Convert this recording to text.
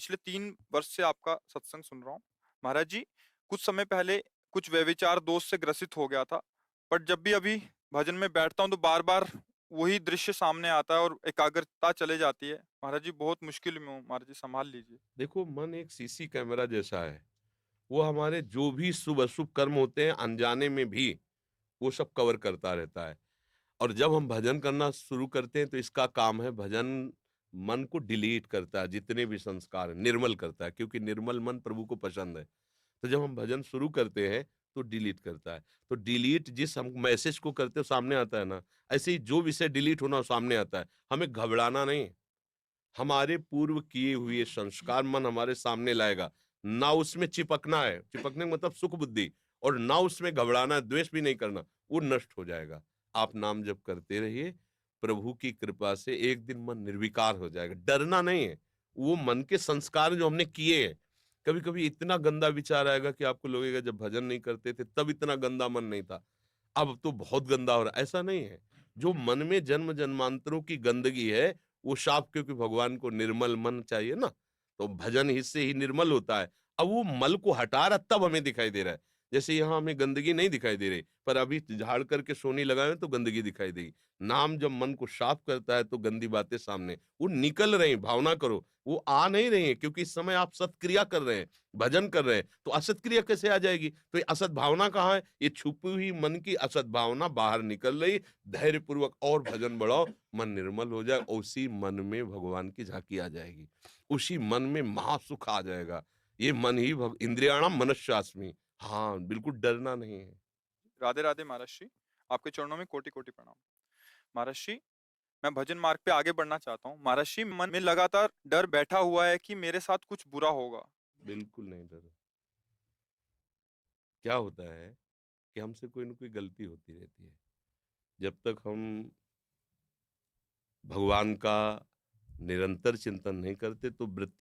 पिछले 3 वर्ष से आपका सत्संग सुन रहा हूँ। महाराज जी, कुछ समय पहले कुछ व्यभिचार दोष से ग्रसित हो गया था, बट जब भी अभी भजन में बैठता हूँ तो बार-बार वही दृश्य सामने आता है और एकाग्रता चले जाती है। महाराज जी, बहुत मुश्किल में हूँ, महाराज जी सँभाल लीजिए। देखो, मन एक सीसी कैमरा जैसा है। वो हमारे जो भी शुभ-अशुभ कर्म होते हैं अनजाने में भी वो सब कवर करता रहता है। और जब हम भजन करना शुरू करते हैं तो इसका काम है, भजन मन को डिलीट करता है, जितने भी संस्कार हैं, निर्मल करता है, क्योंकि निर्मल मन प्रभु को पसंद है। तो जब हम भजन शुरू करते हैं तो डिलीट करता है। तो डिलीट जिस हम मैसेज को करते हो सामने आता है ना, ऐसे ही जो विषय डिलीट होना वो सामने आता है। हमें घबराना नहीं है। हमारे पूर्व किए हुए संस्कार मन हमारे सामने लाएगा। ना उसमें चिपकना है, चिपकने का मतलब सुख बुद्धि, और ना उसमें घबराना है, द्वेष भी नहीं करना, वो नष्ट हो जाएगा। आप नाम जप करते रहिए, प्रभु की कृपा से एक दिन मन निर्विकार हो जाएगा। डरना नहीं है, वो मन के संस्कार जो हमने किए हैं, कभी-कभी इतना गंदा विचार आएगा कि आपको लगेगा जब भजन नहीं करते थे तब इतना गंदा मन नहीं था, अब तो बहुत गंदा हो रहा है, ऐसा नहीं है। जो मन में जन्म जन्मांतरों की गंदगी है वो साफ, क्योंकि भगवान को निर्मल मन चाहिए ना, तो भजन इससे ही निर्मल होता है। अब वो मल को हटा रहा तब हमें दिखाई दे रहा है। जैसे यहाँ हमें गंदगी नहीं दिखाई दे रही, पर अभी झाड़ करके सोनी लगाए तो गंदगी दिखाई देगी। नाम जब मन को साफ करता है तो गंदी बातें सामने वो निकल रही, भावना करो, वो आ नहीं रही है, क्योंकि इस समय आप सत्क्रिया कर रहे हैं, भजन कर रहे हैं, तो असत क्रिया कैसे आ जाएगी? तो ये असत भावना कहाँ है? ये छुपी हुई मन की असत भावना बाहर निकल रही। धैर्य पूर्वक और भजन बढ़ाओ, मन निर्मल हो जाए और उसी मन में भगवान की झांकी आ जाएगी। उसी मन में महासुख आ जाएगा। ये मन ही इंद्रियाणाम मनस्यास्मि। हाँ, बिल्कुल डरना नहीं है। राधे-राधे महाराज जी, आपके चरणों में कोटि-कोटि प्रणाम। महाराज जी, मैं भजन मार्ग पे आगे बढ़ना चाहता हूँ। महाराज जी, मन में लगातार डर बैठा हुआ है कि मेरे साथ कुछ बुरा होगा। बिल्कुल नहीं डरो। क्या होता है कि हमसे कोई न कोई गलती होती रहती है। जब तक हम भगवान का निरंतर चिंतन नहीं करते तो वृत्ति